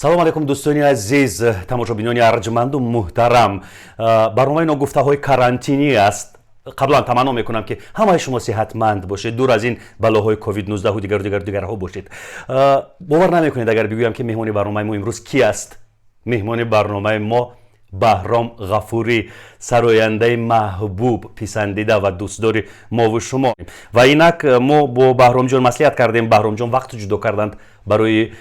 салом алейкум дӯстони азиз, тамошобинони арҷманду муҳтарам. барномаи гуфтаҳои карантинӣ аст. қаблан таманно мекунам ки ҳамаи шумо сеҳатманд бошед, дур аз ин балоҳои covid-19 дигару бошед. бовар намекунед агар бигӯям ки меҳмони барномаи мо имрӯз ки аст. меҳмони барномаи мо баҳром ғафурӣ, сарояндаи маҳбуб, писандида ва дӯстдори мову шумо. ва инак мо бо баҳромҷон маслиҳат кардем. баҳромҷон вақт ҷудо карданд барои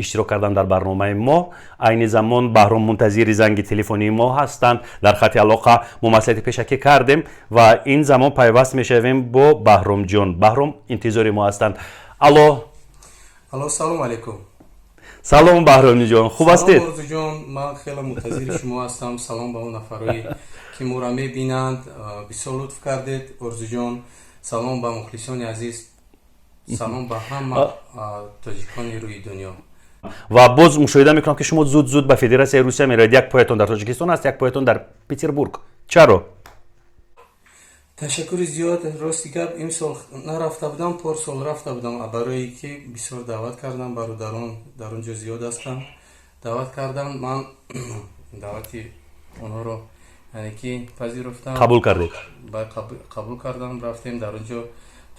иштирок кардан дар барномаи мо. айни замон баҳром мунтазири занги телефонии мо ҳастанд. дар хати алоқа мо маслиҳати пешакӣ кардем ва ин замон пайваст мешавем бо баҳромҷон. баҳром интизори мо ҳастанд. алло, салом алейкум. салом баҳромҷон, хуб ҳастед? Салом Орзуҷон, ман хеле мунтазири шумо ҳастам. Салом ба он нафарои ки моро мебинанд. Бисёр лутф кардед Орзуҷон. Салом ба мухлисони азиз. Салом ба ҳама тоҷикони рӯи дунё. ва боз мушоҳида мекунам ки шумо зуд ба Федератсияи Русия меравед. як поятон дар Тоҷикистон аст, як поятон дар Петербург. чаро? ташаккури зиёд. Рости гап имсол нарафта будам, пор сол рафта будам, барое ки бисёр даъват кардам. бародарон дар он ҷо зиёд ҳастанд. даъват кардам, ман даъвати онҳоро яъне ки пазируфтам. қабул кардед? қабул кардам. рафтем дар он ҷо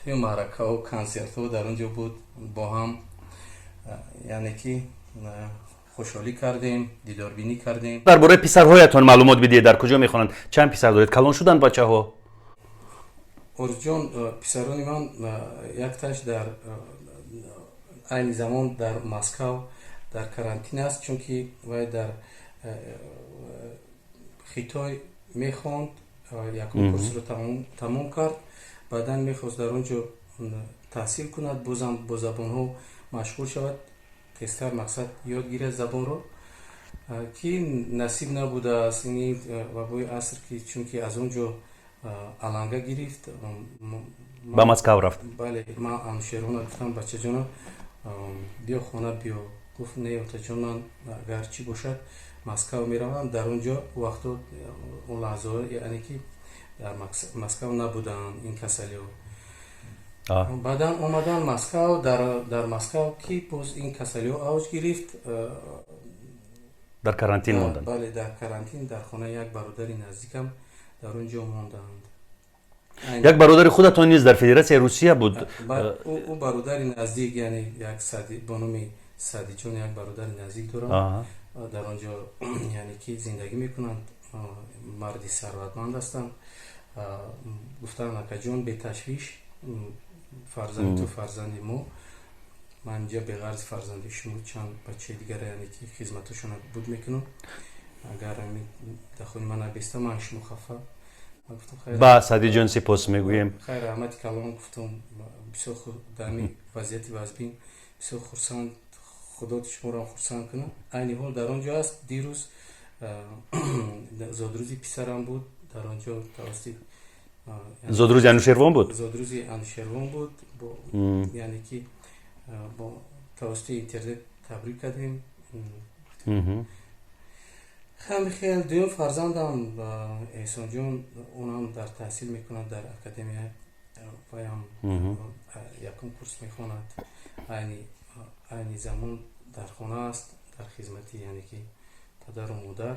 توی معرکه و کنسرت ها در اونجا بود. با هم یعنی که خوشحالی کردیم، دیداربینی کردیم. درباره پسرهایتان معلومات بدید. در کجا میخوانند؟ چند پسر دارید؟ کلان شدن بچه ها؟ جان پسران من یک تاش در این زمان در مسکو در کرانتین است، چون که وای در خیتای میخواند یک کورس رو تمام کرد. بعدا میخواست در اونجا تحصیل کند، بازم با زبان ها مشغول شود. تستر مقصد یاد گیرد زبان رو که نصیب نبوده است این و بای عصر که چون که از اونجا علنگه گرفت با مسکو رفت. بله، من همشهران گفتم بچه جانا بیا خانه بیا. گفت نه تا جان من اگر چی باشد مسکو میروم. در اونجا وقتا اون لحظه یعنی که در مسکو نبودن این کسلی ها. بعدا اومدن مسکو. در مسکو کی باز این کسلی ها اوج گرفت. در کرانتین موندن. بله، در کرانتین در خانه یک برادری نزدیکم در اونجا موندند. یک برادر خودتون نیز در فدراسیای روسیه بود؟ او برادری نزدیک، یعنی یک سادی بانومی سادی جون، یک برادر نزدیک دارم. در اونجا یعنی کی زندگی میکنند. مردی ثروتمند هستند. گفتن اکا جون به تشویش، فرزند تو فرزندی مو، من اینجا به غرض فرزندی شما چند بچه دیگر یعنی که خدمتشون بود میکنم. اگر دخول من بیسته من شما خفه. با سادی جان سپاس میگویم. خیر، رحمت کلام گفتم بسیار خود دمی وضعیتی وزبین بسیار خرسند. خدا شما را خرسند کنه. اینی حال در آنجا است. دیروز زادروزی پسرم بود در آنجا توسط زادروزی انوشیروان بود؟ زادروزی انوشیروان بود. یعنی که با توسط اینترنت تبریک کردیم. خیلی دوم فرزندم احسان جون، اونم در تحصیل میکند در اکادمی پایم یکم کورس میخواند. اینی زمان در خانه است، در خدمتی یعنی که پدر و مادر.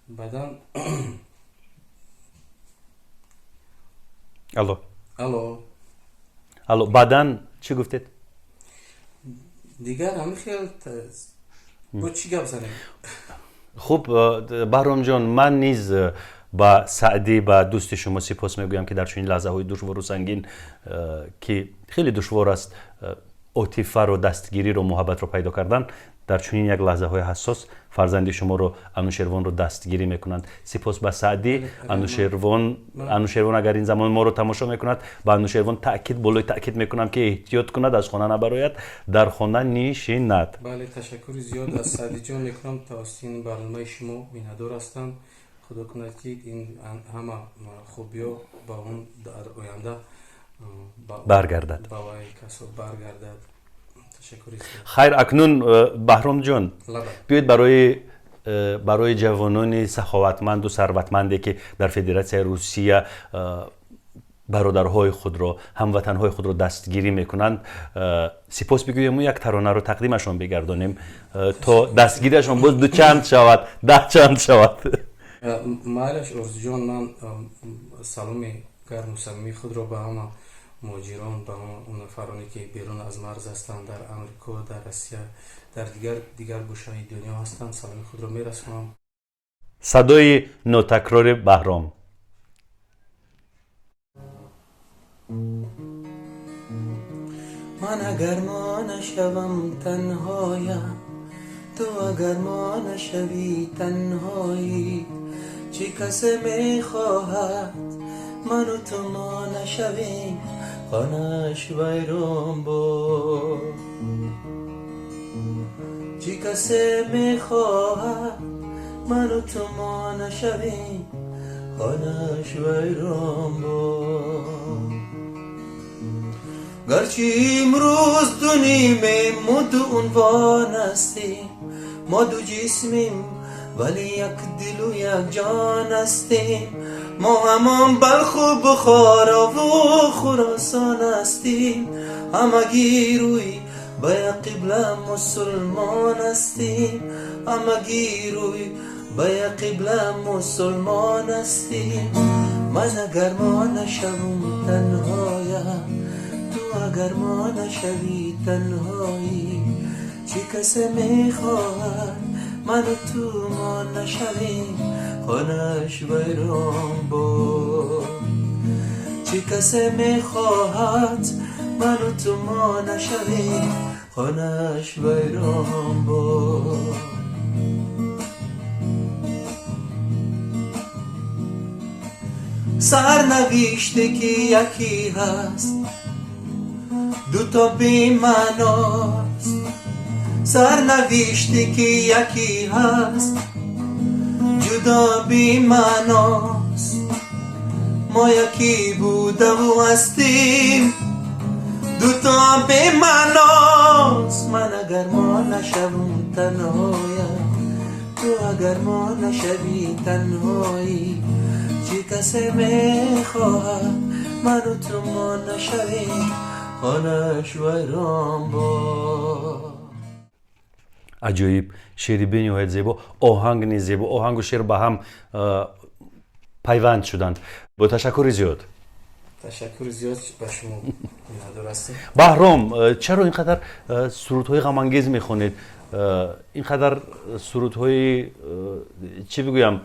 بعدا الو بعدا چی گفتید؟ دیگر همین خیلی با چی گپ زنیم؟ خب بهرام جان، من نیز با سعدی با دوست شما سپاس میگویم که در چنین لحظه های دشوار و سنگین که خیلی دشوار است عاطفه رو، دستگیری رو، محبت رو پیدا کردن، در چنین یک لحظه های حساس فرزندی شما رو، انوشیروان رو دستگیری میکنند. سپاس به سعدی. انوشیروان اگر این زمان ما رو تماشا میکند، با انوشیروان بالای تاکید میکنم که احتیاط کند، از خانه نبراید، در خانه نشیند. بله، تشکر زیاد از سعدی جان میکنم. توسط این برنامه شما بی‌ندار هستم. خدا کند که این همه خوبی‌ها با اون در آینده برگردد. با وای کسب برگردد. خیر، اکنون بهرام جان بیایید برای جوانان سخاوتمند و ثروتمندی که در فدراسیای روسیه برادرهای خود رو، هموطنهای خود رو دستگیری میکنند، سپاس بگویم و یک ترانه رو تقدیمشون بگردانیم تا دستگیریشون باز دو چند شود، ده چند شود. مالش ارز جان، من سلام گرم و صمیمی خود رو به همه مهاجران، به همه اون نفرانی که بیرون از مرز هستند، در امریکا، در آسیا، در دیگر گوشه‌های دنیا هستند، سلام خود رو میرسونم. صدای ناتکرار بهرام. من اگر ما نشوم تنهایم، تو اگر ما نشوی تنهایی، چی کسی میخواهد من و تو ما نشویم خانه‌اش ویران با. چی کسی میخواهد من و تو ما نشویم خانه‌اش ویران با. گرچه امروز دو نیمیم ما دو عنوان هستیم، ما دو جسمیم ولی یک دل و یک جان هستیم، ما همان بلخ و بخارا و خراسان هستیم، همگی روی به یک قبله مسلمان هستیم، همگی روی به یک قبله مسلمان هستیم. من اگر ما نشوم تنهایم، اگر ما نشوی تنهایی، چی کسی میخواهد من و تو ما نشویم خانه‌اش ویران با. چی کسی میخواهد من و تو ما نشویم خانه‌اش ویران با. سرنوشته که یکی هست دو تا بی معناست، سرنوشته که یکی هست جدا بی معناست، ما یکی بوده و هستیم دو تا بی معناست. من اگر ما نشوم تنهایم، تو اگر ما نشوی تنهایی، چی کسی میخواهد من و تو ما نشویم خانه‌اش ویران با. عجایب، شعری بنیهایت زیبا، آهنگ نیز زیبا، آهنگ و شعر به هم پیوند شدند. با تشکر زیاد. تشکر زیاد به شما میادر هستیم. بهرام، چرا اینقدر سرودهای غم انگیز میخونید؟ اینقدر سرودهای چی بگویم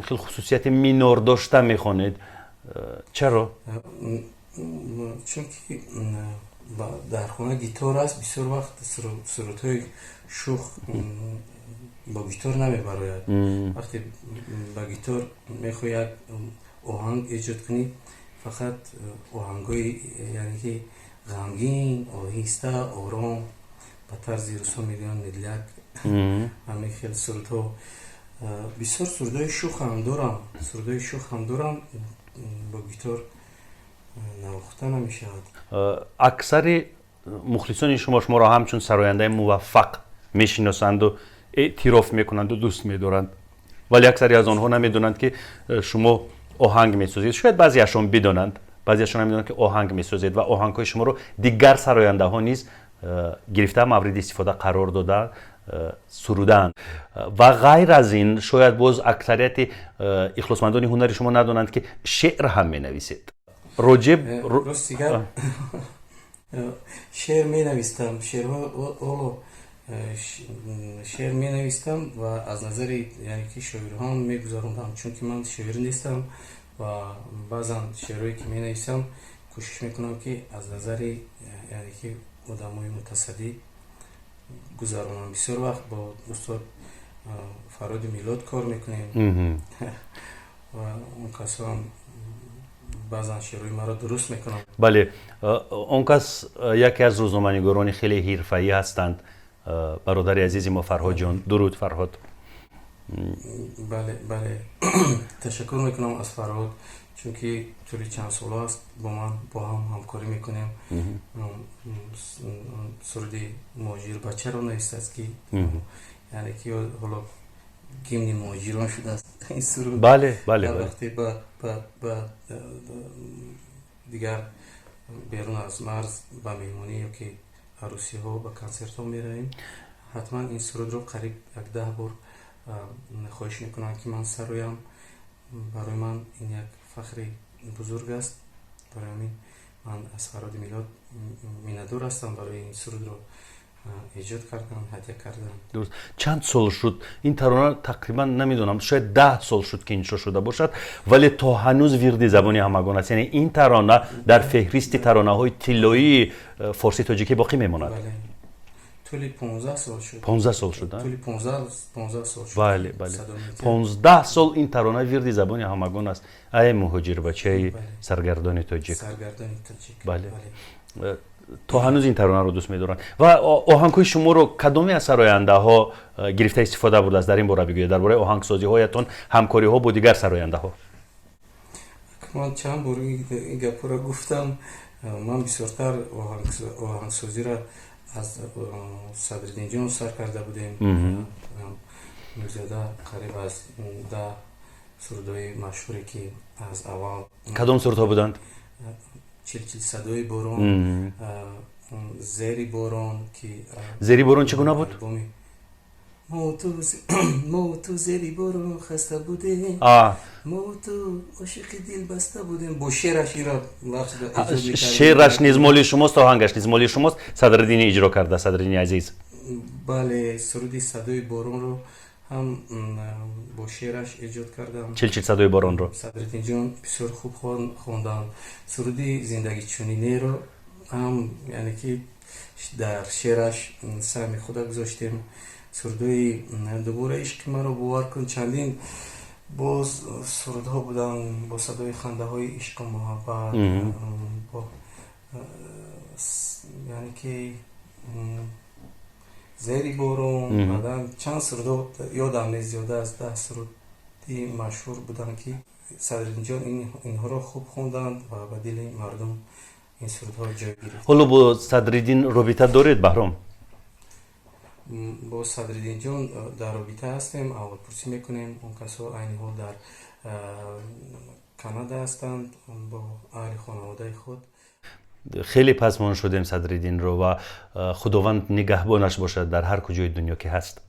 خیلی خصوصیت مینور داشته میخونید؟ چرا؟ چون که در خانه گیتار است، بسیار وقت سرودهای شوخ با گیتار نمیبراید. وقتی با گیتار میخوای یک آهنگ ایجاد کنی، فقط آهنگای یعنی که غمگین، آهسته، آرام، به طرز رسوم میگن مدلک، همه خیلی سرودها، بسیار سرودهای شوخ هم دارم، سرودهای شوخ هم دارم با گیتار نواخته نمیشه. اکثر مخلصان شما را همچون سراینده موفق میشناسند و اعتراف میکنند و دوست میدارند، ولی اکثری از آنها نمیدونند که شما آهنگ میسازید. شاید بعضیشون بدانند، بعضیشون نمیدونند که آهنگ میسازید و آهنگهای شما رو دیگر سراینده ها نیز گرفته مورد استفاده قرار داده سرودن. و غیر از این شاید باز اکثریت اخلاصمندان هنری شما ندانند که شعر هم می نویسید. راستیگر شعر می نویستم، شعر می نویستم و از نظر یعنی که شاعران می گذاروندم، چون که من شاعر نیستم و بعضا شعرهایی که می نویسم کوشش میکنم که از نظر یعنی که آدمای متصدی گذارونم. بسیار وقت با استاد فراد میلاد کار میکنیم و اون کسا هم بعضا شعرهای مرا درست میکنم. بله، اون کس یکی از روزنامه‌نگاران خیلی حرفه‌ای هستند، برادر عزیز ما فرهاد جان. درود فرهاد. بله تشکر میکنم از فرهاد، چون که طوری چند سال است با هم همکاری میکنیم. سرود مهاجر بچه رو نوشته است که یعنی که حالا گیمنی مهاجران شده است. این سرود بله بله بله وقتی با دیگر بیرون از مرز با مهمونی یا که عروسی ها و کنسرت ها میریم، حتما این سرود رو قریب 10 بار خواهش میکنم که من سر رویم. برای من این یک فخر بزرگ است. برای همین من از فراد میلاد میندور هستم برای این سرود رو ایجاد کردم، هدیه کردم. درست. چند سال شد این ترانه؟ تقریبا نمیدونم، شاید 10 سال شد که اینجا شده باشد، ولی تا هنوز ورد زبانی همگان است. یعنی این ترانه در فهرست ترانه های طلایی فارسی تاجیکی باقی میماند. بله. طول 15 سال شد. 15 سال شد. طول 15 سال شد. بله بله. 15 سال این ترانه ورد زبانی همگان است. ای مهاجر بچه سرگردان تاجیک. سرگردان تاجیک. بله. تا هنوز این ترانه رو دوست می‌دارن. و آهنگ‌های شما رو کدومی از سراینده‌ها گرفته استفاده بوده است؟ در این باره بگوید، درباره آهنگسازی‌هایتون، همکاری‌ها با دیگر سراینده‌ها. من چند بار این گپ رو گفتم. من بسیارتر آهنگسازی را از صدرالدین جان سر کرده بودیم. زیاده قریب از 10 سرودهای مشهوری که از اول. کدام سرودها بودند؟ چلچل صدای باران، زیری باران که زیری باران چگونه بود؟ ما تو زیری باران خسته بودیم، ما تو عاشق دل بسته بودیم. با شعرش شعرش نیز مالی شماست، آهنگش نیز مالی شماست. صدرالدین اجرا کرده، صدرالدین عزیز. بله، سرودی صدای باران رو هم با شعرش ایجاد کردم. چلچل صدای باران رو صدرالدین جان بسیار خوب خوندن. سرودی زندگی چنینه رو هم یعنی که در شعرش سهم خود گذاشتیم. سرودی دوباره عشق مرا باور کن، چندین باز سرودها بودن با صدای خنده های عشق و محبت، با یعنی که زیری بارون. بعدم چند سرود یادم نیست، زیاده از 10 سرودی مشهور بودن که صدرالدین جان اینها رو خوب خوندند و به دل مردم این سرودها جای گرفت. حالا با صدرالدین رابطه دارید بهرام؟ با صدرالدین جان در رابطه هستیم، اول پرسی میکنیم. اون کسا این حال در کانادا هستند با اهل خانواده خود. خیلی پسمان شدیم صدرالدین رو و خداوند نگهبانش باشد در هر کجای دنیا که هست.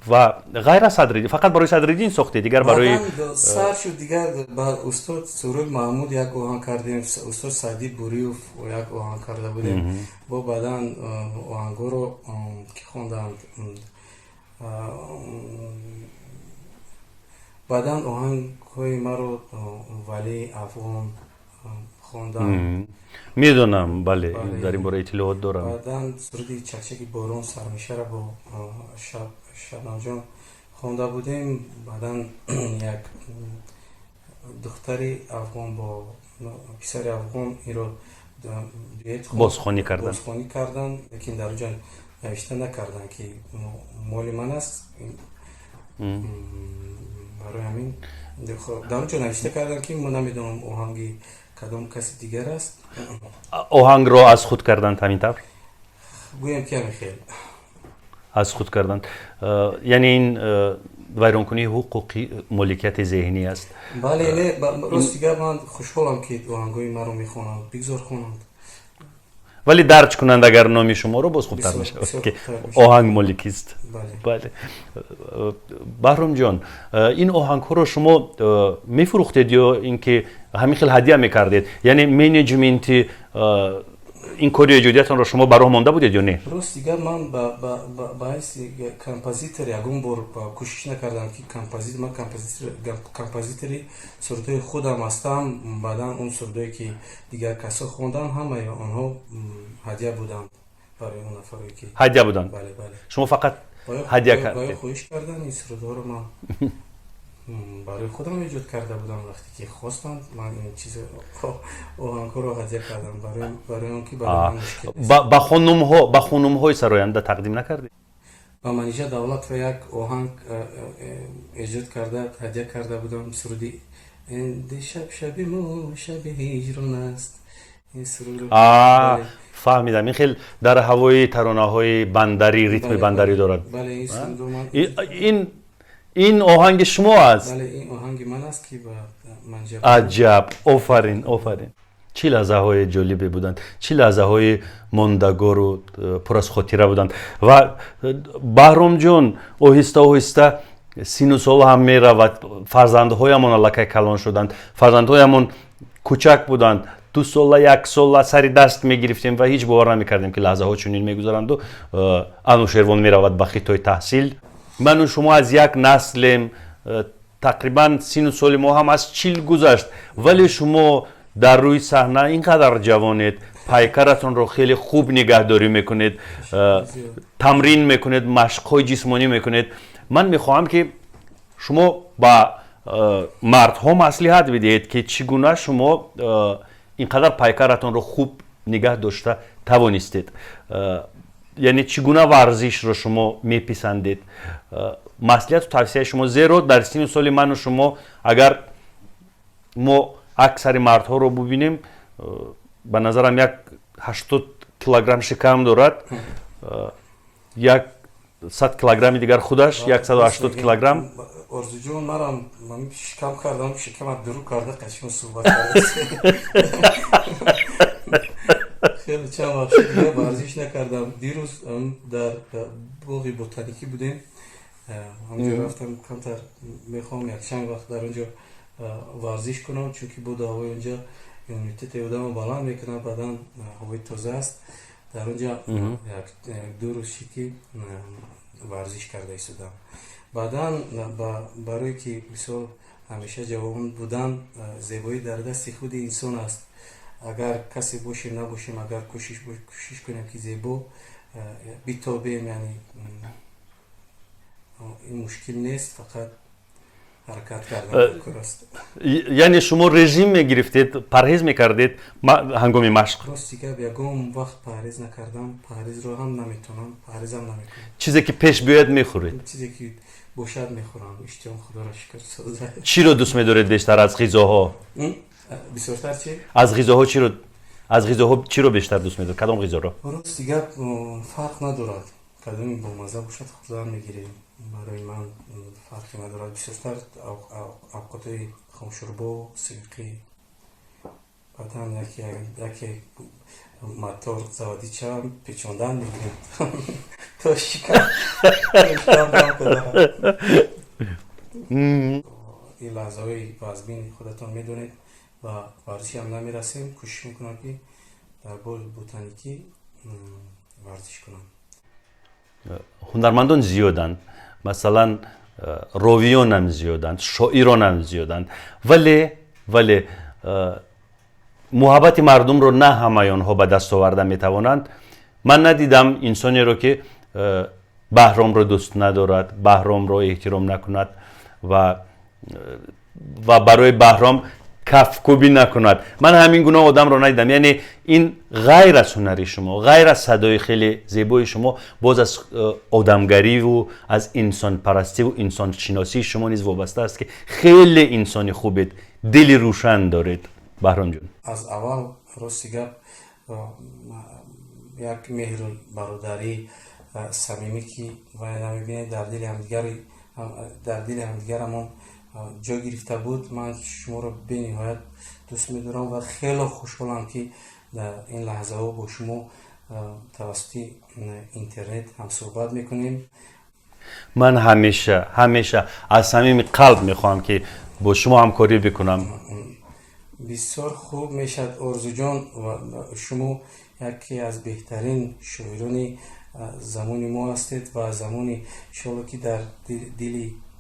و غیر از صدرالدین، فقط برای صدرالدین ساخته، دیگر برای سر شد دیگر با استاد سروگ محمود یک آهنگ کردیم، استاد سعدی بوریوف یک آهنگ کرده بودیم. با بعدن آهنگو رو که خوندند، بعدن آهنگ های ما رو ولی افغان خوندن. میدونم، بله در این باره اطلاعات دارم. بعدن سرودی چکچکی بارون سرمیشه را با شبنم جان خونده بودیم. بعدن یک دختری افغان با پسر افغان این رو بازخوانی کردن، لیکن در اونجا نوشته نکردن که مال من است. برای همین در اونجا نوشته کردن که من نمیدونم آهنگی کدام کسی دیگر است. آهنگ رو از خود کردن همین طور؟ گویم که خیلی از خود کردن. یعنی این ویرانکنی حقوقی مالکیت ذهنی است. بله نه، راست دیگر من خوشحالم که آهنگای ما رو میخونند، بگذار خوانند. ولی درج کنند اگر نامی شما رو باز خوبتر میشه که آهنگ مالکی است. بله. بهرام جان، این آهنگ ها رو شما میفروختید یا اینکه همین خیلی هدیه میکردید؟ یعنی منیجمنت این کاری ایجادیتون رو شما برای مانده بودید یا نه؟ درست دیگر من باعث کمپوزیتر یکم بار کوشش نکردم که من کمپوزیتری سرودهای خودم هستم. بعدا اون سرودهایی که دیگر کسا خوندن همه آنها هدیه بودند برای اون نفری که هدیه بودند. بله بله. شما فقط هدیه کردید؟ باید خواهش کردن این سرودها رو من برای خودم ایجاد کرده بودم. وقتی که خواستند من این چیز آهنگ رو هدیه کردم برای اون که برای مشکل با خانم های سراینده تقدیم نکردید؟ با منیژه دولت و یک آهنگ ایجاد کرده هدیه کرده بودم، سرودی شب ما شب هجران است. این سرود فهمیدم. این خیلی در هوای ترانه های بندری، ریتم بندری دارد. بله این سرود من این آهنگ شما است. بله این آهنگ من است که با منجر عجب. آفرین آفرین. چی لحظه های جالبی بودند، چی لحظه های ماندگار و پر از خاطره بودند. و بهرام جان آهسته آهسته سین و سال هم می رود، فرزندهایمان الکی کلان شدند، فرزندهایمان کوچک بودند، 2 ساله 1 ساله سری دست می گرفتیم و هیچ باور نمی کردیم که لحظه ها چنین می گذرند و انوشیروان می رود به خطای تحصیل. من و شما از یک نسلیم، تقریبا سین و سال ما هم از 40 گذشت، ولی شما در روی صحنه اینقدر جوانید، پیکرتون رو خیلی خوب نگهداری میکنید، تمرین میکنید، مشق‌های جسمانی میکنید. من میخواهم که شما با مردها مصلحت بدهید که چگونه شما اینقدر پیکرتون رو خوب نگه داشته توانستید، یعنی چگونه ورزش رو شما میپسندید. مصلحت و توصیه شما، زیرا در سن و سال من و شما اگر ما اکثر مردها رو ببینیم، به نظرم یک 80 کیلوگرم شکم دارد، یک 100 کیلوگرم دیگر خودش 180 کیلوگرم. آرزو جون من شکم کردم، شکم درو کرده قشنگ صحبت کرده. خیلی چند وقت دیگه ورزش نکردم. دیروز در باغ بوتانیکی بودیم، همونجا رفتم کمتر میخوام یک چند وقت در اونجا ورزش کنم، چون که بود هوای اونجا ایمیونیته آدم بالا میکنه، بعدن هوای تازه است. در اونجا یک 2 روز شکی ورزش کرده ایستادم. بعدن برای که مثال همیشه جوان بودن زیبایی در دست خود انسان است. اگر کسی باشیم نباشیم، اگر کوشش کنیم که زیبا بیتابیم، یعنی این مشکل نیست، فقط حرکت کردن است. یعنی شما رژیم میگرفتید، پرهیز میکردید هنگام مشق؟ راست دیگه یکم وقت پرهیز نکردم، پرهیز رو هم نمیتونم، پرهیز هم نمیکنم. چیزی که پیش بیاید میخورید؟ چیزی که باشد میخورم، اشتیام خدا را شکر سازه. چی رو دوست می‌دارید بیشتر از غذاها؟ بسیارتر چی؟ از غذاها چی رو بیشتر دوست می‌دارید؟ کدام غذا رو؟ راست دیگه فرق ندارد، کدومی با مزه باشد خدا میگیریم. برای من فرقی ندارد. بسیارتر اوقات خمشوربا، سیقی، بعدن یکی مطور زوادی چم پیچوندن میگیریم تا شکم این لحظه های وزبین خودتان میدونید و ورزشی هم نمیرسیم. کوشش میکنم که در باغ بوتانیکی ورزش کنم. هنرمندان زیادند، مثلا راویان هم زیادند، شاعران هم زیادند، ولی محبت مردم رو نه همه آنها به دست آورده میتوانند. من ندیدم انسانی رو که بهرام رو دوست ندارد، بهرام رو احترام نکند و برای بهرام کفکوبی نکند. من همین گونه آدم رو ندیدم. یعنی این غیر از هنری شما، غیر از صدای خیلی زیبای شما، باز از آدمگری و از انسان پرستی و انسان شناسی شما نیز وابسته است که خیلی انسانی خوبید، دلی روشن دارید بهرام جون. از اول راستیگه یک مهر برادری صمیمی که و نمیبینید در دل همدیگر همون جا گرفته بود. من شما رو به نهایت دوست می‌دارم و خیلی خوشحالم که در این لحظه ها با شما توسط اینترنت هم صحبت میکنیم. من همیشه از صمیم قلب میخوام که با شما همکاری بکنم. بسیار خوب میشد آرزو جان، و شما یکی از بهترین شاعران زمان ما هستید و زمانی انشاءالله که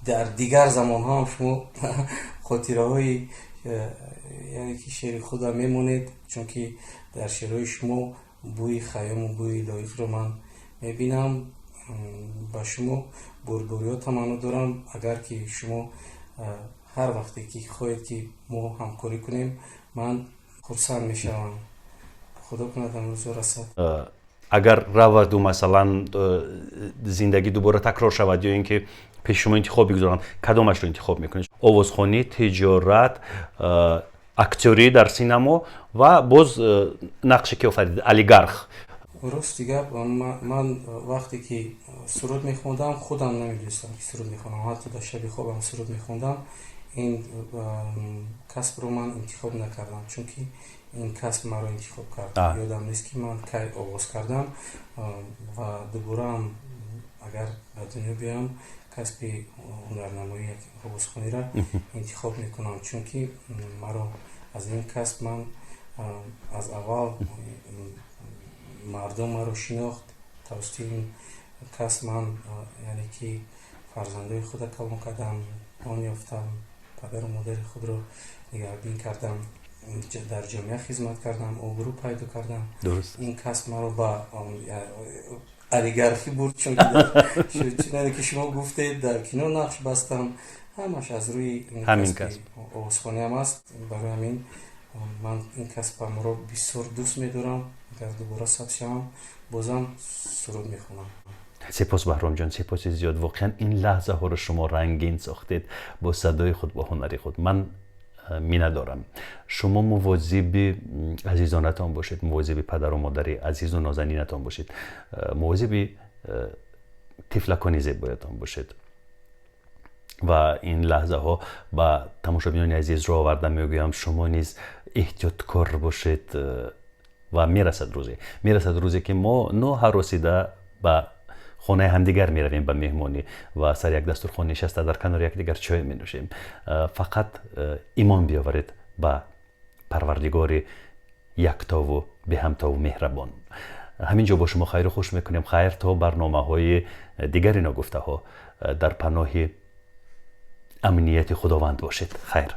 در دیگر زمان ها هم شما خاطره های یعنی که شعر خودم میمونید، چون که در شعرهای شما بوی خیام و بوی لایق رو من میبینم. با شما بربوریات هم دارم. اگر که شما هر وقتی که خواهید که ما همکاری کنیم، من خرسند میشم. خدا کند امروز رسد. اگر رود و مثلا زندگی دوباره تکرار شود یا اینکه پیش شما انتخاب بگذارن، کدامش رو انتخاب میکنید؟ آوازخوانی، تجارت، اکتوری در سینما و باز نقشی که آفرید اولیگارخ. راستی گپ من وقتی که سرود میخوندم خودم نمیدونستم که سرود میخونم، حتی در شب خوابم سرود میخوندم. این کسب رو من انتخاب نکردم، چون که این کسب مرا انتخاب کرد. یادم نیست که من کی آغاز کردم و دوباره هم اگر دنیا بیام کسب هنرنمایی آوازخوانی را انتخاب میکنم، چون که مرا از این کسب من از اول مردم مرا شناخت. توسط این کسب من یعنی که فرزندای خود کلام کردم، آن یافتم، پدر و مادر خود را نگهبین کردم، در جامعه خدمت کردم، آبرو پیدا کردم. درست. این کسب مرا با اولیگارخی برد، چون چنانه که شما گفتید در کنار نقش بستم، همش از روی این کسب آوازخوانی هم است. برای همین من این کسب را بسیار دوست می‌دارم. اگر دوباره ثبت شوم بازم سرود میخونم. سپاس بهرام جان، سپاس زیاد. واقعا این لحظه ها رو شما رنگین ساختید با صدای خود، با هنری خود. من مینه دارم شما مواظب عزیزانتان باشید، مواظب پدر و مادر عزیز و نازنینتان باشید، مواظب طفلکان زیبایتان باشید. و این لحظه ها با تماشابینان عزیز رو آوردم میگویم شما نیز احتیاطکار باشید و میرسد روزی که ما نه رسیده به خانه همدیگر میرویم به مهمانی و سر یک دسترخوان نشسته در کنار یکدیگر چای می نوشیم. فقط ایمان بیاورید به پروردگار یکتا و به همتا و مهربان. همینجا با شما خیر و خوش میکنیم. خیر تا برنامه های دیگری نگفته ها. در پناه امنیت خداوند باشید. خیر.